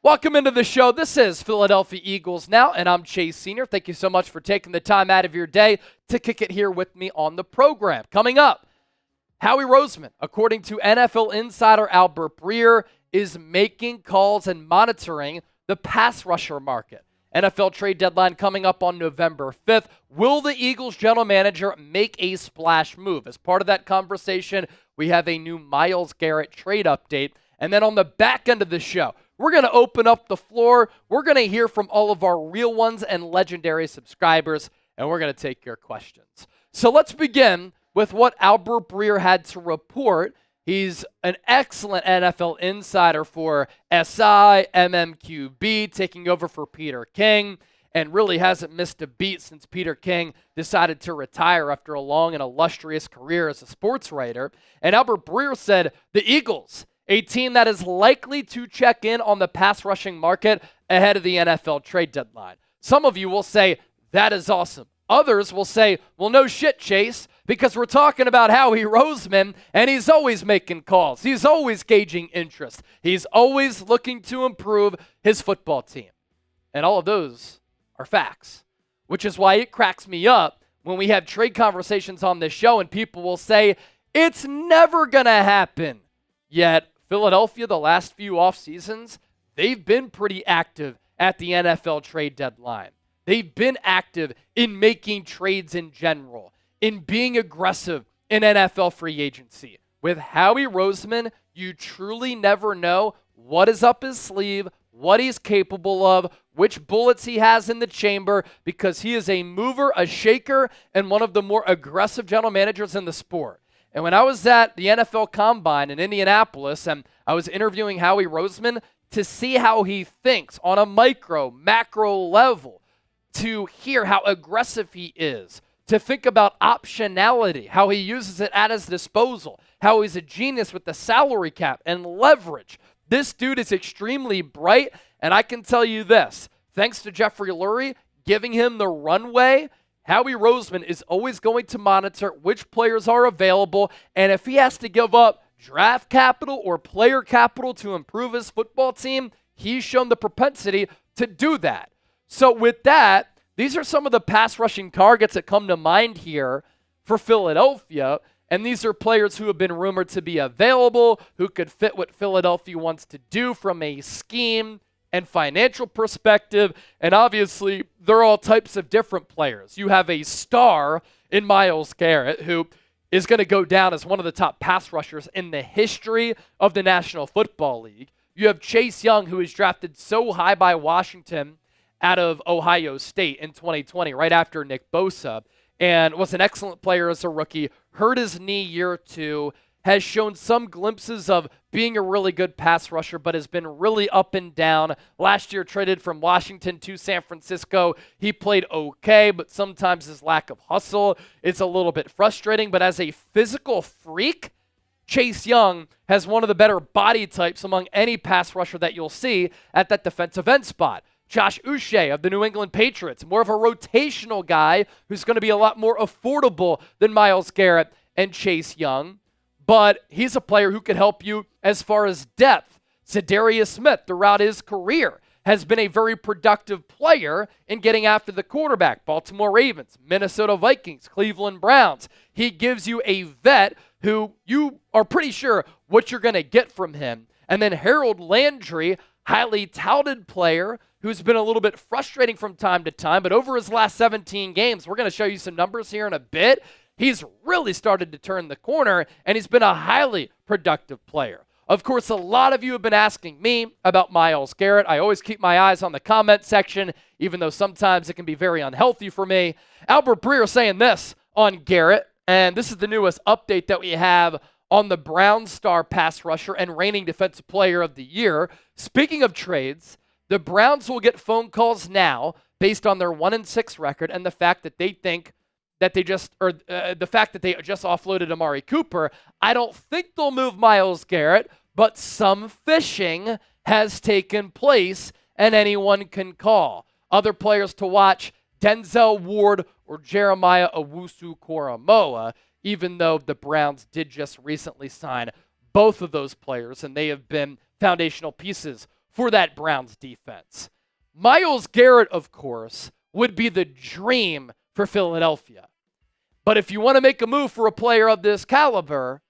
Welcome into the show. This is Philadelphia Eagles Now, and I'm Chase Sr. Thank you so much for taking the time out of your day to kick it here with me on the program. Coming up, Howie Roseman, according to NFL insider Albert Breer, is making calls and monitoring the pass rusher market. NFL trade deadline coming up on November 5th. Will the Eagles general manager make a splash move? As part of that conversation, we have a new Myles Garrett trade update. And then on the back end of the show, we're going to open up the floor. We're going to hear from all of our real ones and legendary subscribers, and we're going to take your questions. So let's begin with what Albert Breer had to report. He's an excellent NFL insider for SI, MMQB, taking over for Peter King, and really hasn't missed a beat since Peter King decided to retire after a long and illustrious career as a sports writer. And Albert Breer said the Eagles, a team that is likely to check in on the pass rushing market ahead of the NFL trade deadline. Some of you will say, that is awesome. Others will say, well, no shit, Chase, because we're talking about Howie Roseman, and he's always making calls. He's always gauging interest. He's always looking to improve his football team. And all of those are facts, which is why it cracks me up when we have trade conversations on this show and people will say, it's never going to happen. Yet, Philadelphia, the last few off seasons, they've been pretty active at the NFL trade deadline. They've been active in making trades in general, in being aggressive in NFL free agency. With Howie Roseman, you truly never know what is up his sleeve, what he's capable of, which bullets he has in the chamber, because he is a mover, a shaker, and one of the more aggressive general managers in the sport. And when I was at the NFL Combine in Indianapolis, and I was interviewing Howie Roseman to see how he thinks on a micro, macro level, to hear how aggressive he is, to think about optionality, how he uses it at his disposal, how he's a genius with the salary cap and leverage. This dude is extremely bright, and I can tell you this, thanks to Jeffrey Lurie giving him the runway, Howie Roseman is always going to monitor which players are available, and if he has to give up draft capital or player capital to improve his football team, he's shown the propensity to do that. So with that, these are some of the pass rushing targets that come to mind here for Philadelphia, and these are players who have been rumored to be available, who could fit what Philadelphia wants to do from a scheme and financial perspective, and obviously, they're all types of different players. You have a star in Myles Garrett, who is going to go down as one of the top pass rushers in the history of the National Football League. You have Chase Young, who was drafted so high by Washington out of Ohio State in 2020, right after Nick Bosa, and was an excellent player as a rookie, hurt his knee year two, has shown some glimpses of being a really good pass rusher, but has been really up and down. Last year, traded from Washington to San Francisco. He played okay, but sometimes his lack of hustle is a little bit frustrating. But as a physical freak, Chase Young has one of the better body types among any pass rusher that you'll see at that defensive end spot. Josh Uche of the New England Patriots, more of a rotational guy who's going to be a lot more affordable than Myles Garrett and Chase Young. But he's a player who could help you as far as depth. Za'Darius Smith, throughout his career, has been a very productive player in getting after the quarterback. Baltimore Ravens, Minnesota Vikings, Cleveland Browns. He gives you a vet who you are pretty sure what you're going to get from him. And then Harold Landry, highly touted player who's been a little bit frustrating from time to time, but over his last 17 games, we're going to show you some numbers here in a bit. He's really started to turn the corner, and he's been a highly productive player. Of course, a lot of you have been asking me about Myles Garrett. I always keep my eyes on the comment section, even though sometimes it can be very unhealthy for me. Albert Breer saying this on Garrett, and this is the newest update that we have on the Browns star pass rusher and reigning defensive player of the year. Speaking of trades, the Browns will get phone calls now based on their 1-6 record and the fact that they think that they just offloaded Amari Cooper. I don't think they'll move Myles Garrett, but some fishing has taken place, and anyone can call. Other players to watch, Denzel Ward or Jeremiah Owusu-Koramoah, even though the Browns did just recently sign both of those players, and they have been foundational pieces for that Browns defense. Myles Garrett, of course, would be the dream for Philadelphia. But if you want to make a move for a player of this caliber,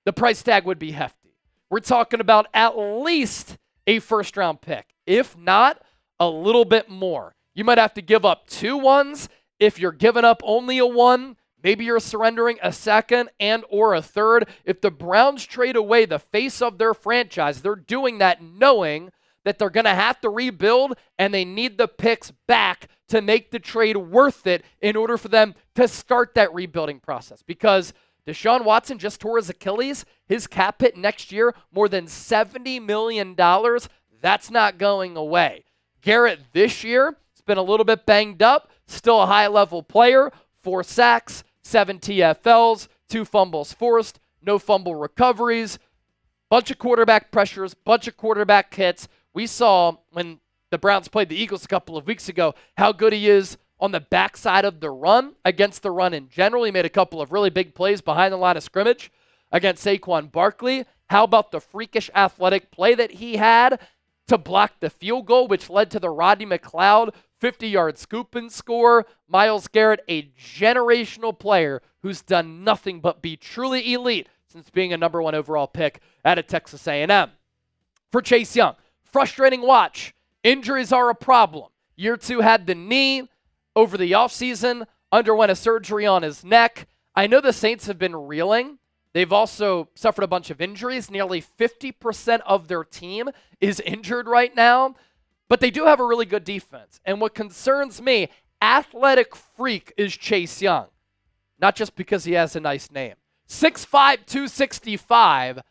the price tag would be hefty. We're talking about at least a first-round pick. If not, a little bit more. You might have to give up 2 ones. If you're giving up only a 1, maybe you're surrendering a second and or a third. If the Browns trade away the face of their franchise, they're doing that knowing that they're going to have to rebuild and they need the picks back to make the trade worth it in order for them to start that rebuilding process. Because Deshaun Watson just tore his Achilles. His cap hit next year, more than $70 million. That's not going away. Garrett this year has been a little bit banged up. Still a high-level player. 4 sacks, 7 TFLs, 2 fumbles forced, no fumble recoveries, bunch of quarterback pressures, bunch of quarterback hits. We saw when the Browns played the Eagles a couple of weeks ago how good he is on the backside of the run, against the run in general. He made a couple of really big plays behind the line of scrimmage against Saquon Barkley. How about the freakish athletic play that he had to block the field goal, which led to the Rodney McLeod 50-yard scoop and score? Myles Garrett, a generational player who's done nothing but be truly elite since being a number 1 overall pick out of Texas A&M. For Chase Young, frustrating watch. Injuries are a problem. Year 2 had the knee. Over the offseason, underwent a surgery on his neck. I know the Saints have been reeling. They've also suffered a bunch of injuries. Nearly 50% of their team is injured right now. But they do have a really good defense. And what concerns me, athletic freak is Chase Young. Not just because he has a nice name. 6'5", 265,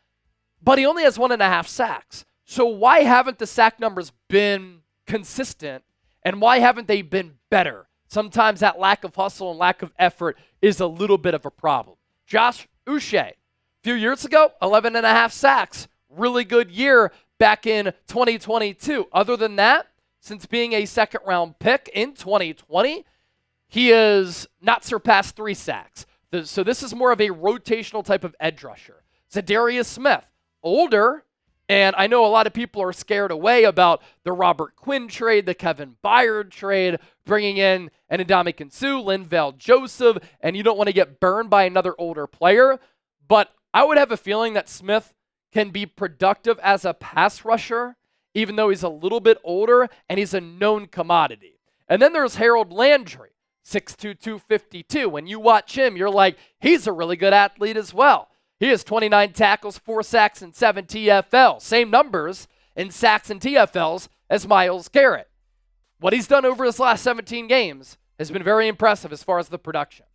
but he only has 1.5 sacks. So why haven't the sack numbers been consistent? And why haven't they been better? Sometimes that lack of hustle and lack of effort is a little bit of a problem. Josh Uche, a few years ago, 11.5 sacks. Really good year back in 2022. Other than that, since being a second-round pick in 2020, he has not surpassed 3 sacks. So this is more of a rotational type of edge rusher. Za'Darius Smith, older, and I know a lot of people are scared away about the Robert Quinn trade, the Kevin Byard trade, bringing in an Ndamukong Suh, Linval Joseph, and you don't want to get burned by another older player. But I would have a feeling that Smith can be productive as a pass rusher, even though he's a little bit older and he's a known commodity. And then there's Harold Landry, 6'2", 252. When you watch him, you're like, he's a really good athlete as well. He has 29 tackles, 4 sacks, and 7 TFLs. Same numbers in sacks and TFLs as Myles Garrett. What he's done over his last 17 games has been very impressive as far as the production.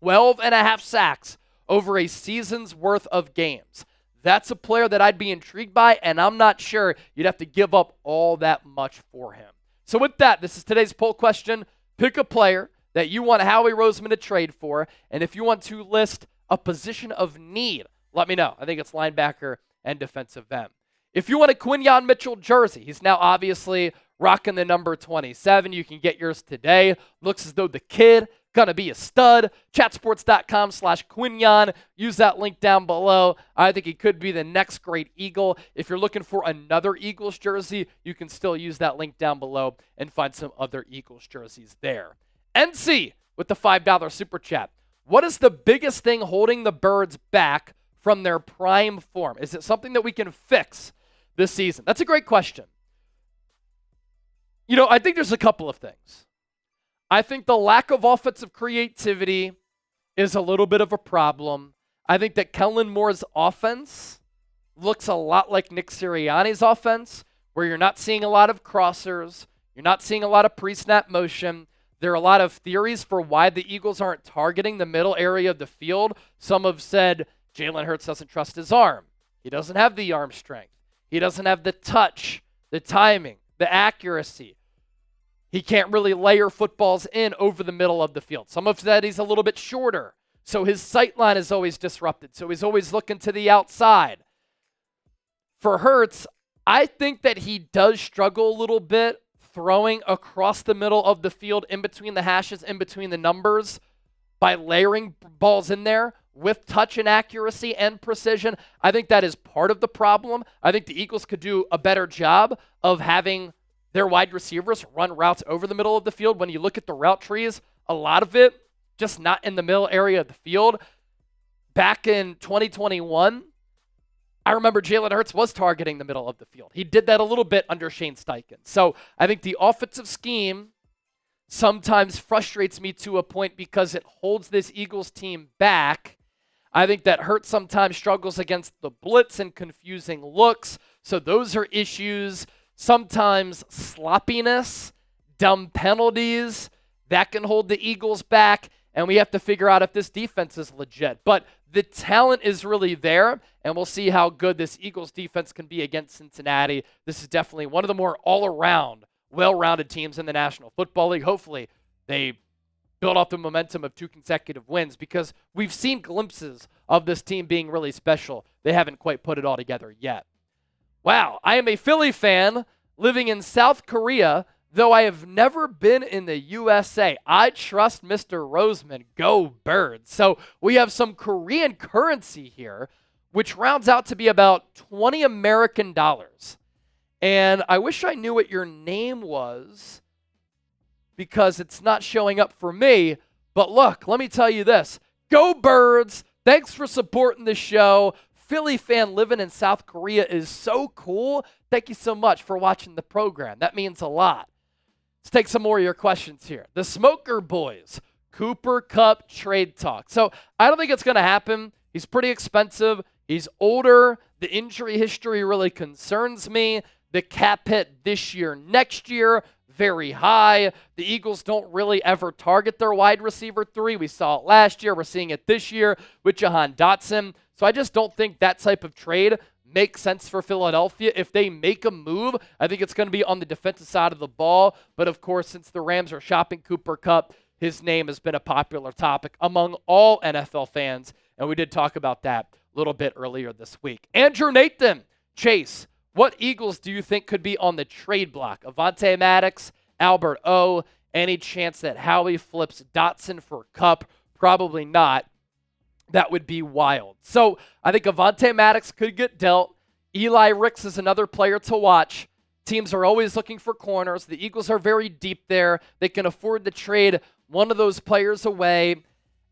12.5 sacks over a season's worth of games. That's a player that I'd be intrigued by, and I'm not sure you'd have to give up all that much for him. So with that, this is today's poll question. Pick a player that you want Howie Roseman to trade for, and if you want to list a position of need, let me know. I think it's linebacker and defensive end. If you want a Quinnen Mitchell jersey, he's now obviously rocking the number 27. You can get yours today. Looks as though the kid gonna be a stud. Chatsports.com/Quinnen. Use that link down below. I think he could be the next great Eagle. If you're looking for another Eagles jersey, you can still use that link down below and find some other Eagles jerseys there. NC with the $5 super chat. What is the biggest thing holding the Birds back from their prime form? Is it something that we can fix this season? That's a great question. You know, I think there's a couple of things. I think the lack of offensive creativity is a little bit of a problem. I think that Kellen Moore's offense looks a lot like Nick Sirianni's offense, where you're not seeing a lot of crossers, you're not seeing a lot of pre-snap motion. There are a lot of theories for why the Eagles aren't targeting the middle area of the field. Some have said Jalen Hurts doesn't trust his arm. He doesn't have the arm strength. He doesn't have the touch, the timing, the accuracy. He can't really layer footballs in over the middle of the field. Some have said he's a little bit shorter, so his sight line is always disrupted, so he's always looking to the outside. For Hurts, I think that he does struggle a little bit throwing across the middle of the field, in between the hashes, in between the numbers, by layering balls in there. with touch and accuracy and precision. I think that is part of the problem. I think the Eagles could do a better job of having their wide receivers run routes over the middle of the field. When you look at the route trees, a lot of it just not in the middle area of the field. Back in 2021, I remember Jalen Hurts was targeting the middle of the field. He did that a little bit under Shane Steichen. So I think the offensive scheme sometimes frustrates me to a point because it holds this Eagles team back. I think that Hurts sometimes struggles against the blitz and confusing looks. So those are issues. Sometimes sloppiness, dumb penalties, that can hold the Eagles back. And we have to figure out if this defense is legit. But the talent is really there, and we'll see how good this Eagles defense can be against Cincinnati. This is definitely one of the more all-around, well-rounded teams in the National Football League. Hopefully, they build off the momentum of 2 consecutive wins because we've seen glimpses of this team being really special. They haven't quite put it all together yet. Wow, I am a Philly fan living in South Korea, though I have never been in the USA. I trust Mr. Roseman. Go Birds. So we have some Korean currency here, which rounds out to be about 20 American dollars. And I wish I knew what your name was because it's not showing up for me. But look, let me tell you this. Go Birds. Thanks for supporting the show. Philly fan living in South Korea is so cool. Thank you so much for watching the program. That means a lot. Let's take some more of your questions here. The Smoker Boys, Cooper Kupp trade talk. So I don't think it's going to happen. He's pretty expensive. He's older. The injury history really concerns me. The cap hit this year, next year, very high. The Eagles don't really ever target their wide receiver 3. We saw it last year. We're seeing it this year with Jahan Dotson. So I just don't think that type of trade makes sense for Philadelphia. If they make a move, I think it's going to be on the defensive side of the ball. But of course, since the Rams are shopping Cooper Kupp, his name has been a popular topic among all NFL fans. And we did talk about that a little bit earlier this week. Andrew Nathan, Chase, what Eagles do you think could be on the trade block? Avonte Maddox, Albert O. Any chance that Howie flips Dotson for Kupp? Probably not. That would be wild. So I think Avonte Maddox could get dealt. Eli Ricks is another player to watch. Teams are always looking for corners. The Eagles are very deep there. They can afford to trade one of those players away.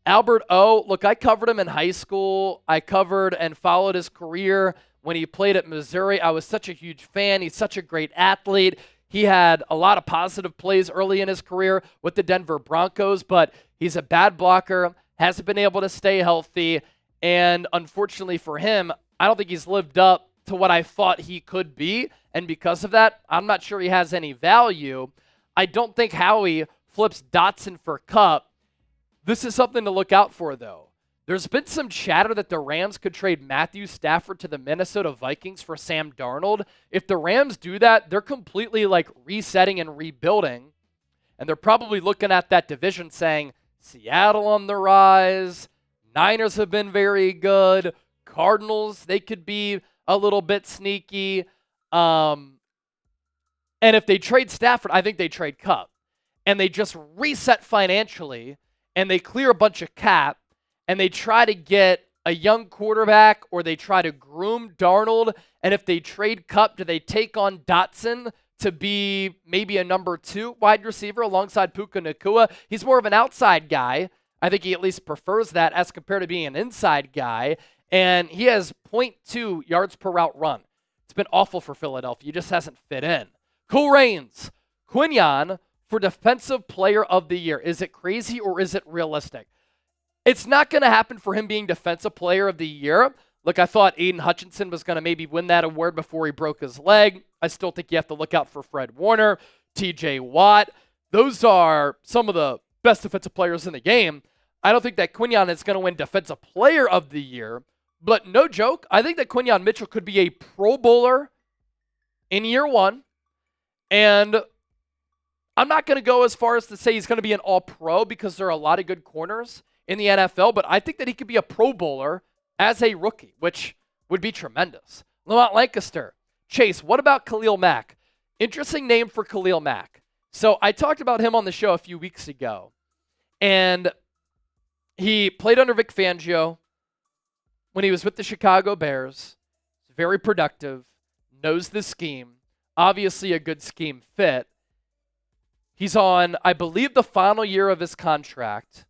Albert O, look, I covered him in high school. I covered and followed his career when he played at Missouri. I was such a huge fan. He's such a great athlete. He had a lot of positive plays early in his career with the Denver Broncos, but he's a bad blocker. Hasn't been able to stay healthy, and unfortunately for him, I don't think he's lived up to what I thought he could be, and because of that, I'm not sure he has any value. I don't think Howie flips Dotson for Kupp. This is something to look out for, though. There's been some chatter that the Rams could trade Matthew Stafford to the Minnesota Vikings for Sam Darnold. If the Rams do that, they're completely resetting and rebuilding, and they're probably looking at that division saying, Seattle on the rise. Niners have been very good. Cardinals, they could be a little bit sneaky. And if they trade Stafford, I think they trade Kupp. And they just reset financially, and they clear a bunch of cap, and they try to get a young quarterback, or they try to groom Darnold. And if they trade Kupp, do they take on Dotson to be maybe a number 2 wide receiver alongside Puka Nacua? He's more of an outside guy. I think he at least prefers that as compared to being an inside guy. And he has 0.2 yards per route run. It's been awful for Philadelphia. He just hasn't fit in. Cool Reigns, Quinnen for Defensive Player of the Year. Is it crazy or is it realistic? It's not going to happen for him being Defensive Player of the Year. Look, I thought Aiden Hutchinson was going to maybe win that award before he broke his leg. I still think you have to look out for Fred Warner, TJ Watt. Those are some of the best defensive players in the game. I don't think that Quinnen is going to win Defensive Player of the Year. But no joke, I think that Quinyon Mitchell could be a Pro Bowler in year 1. And I'm not going to go as far as to say he's going to be an All-Pro because there are a lot of good corners in the NFL. But I think that he could be a Pro Bowler as a rookie, which would be tremendous. Lamont Lancaster. Chase, what about Khalil Mack? Interesting name for Khalil Mack. So I talked about him on the show a few weeks ago. And he played under Vic Fangio, when he was with the Chicago Bears. Very productive, knows the scheme, obviously a good scheme fit. He's on, I believe, the final year of his contract.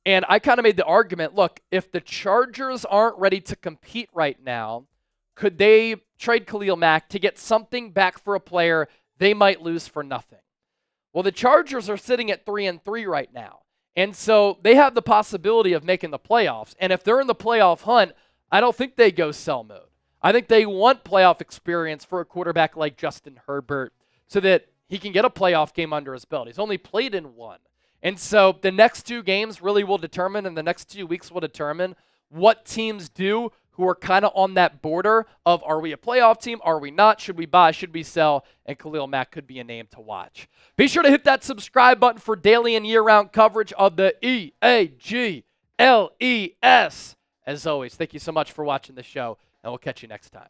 And I kind of made the argument, look, if the Chargers aren't ready to compete right now, could they trade Khalil Mack to get something back for a player they might lose for nothing? Well, the Chargers are sitting at 3-3 right now. And so they have the possibility of making the playoffs. And if they're in the playoff hunt, I don't think they go sell mode. I think they want playoff experience for a quarterback like Justin Herbert so that he can get a playoff game under his belt. He's only played in one. And so the next 2 games really will determine, and the next 2 weeks will determine what teams do who are kind of on that border of, are we a playoff team? Are we not? Should we buy? Should we sell? And Khalil Mack could be a name to watch. Be sure to hit that subscribe button for daily and year-round coverage of the EAGLES. As always, thank you so much for watching the show, and we'll catch you next time.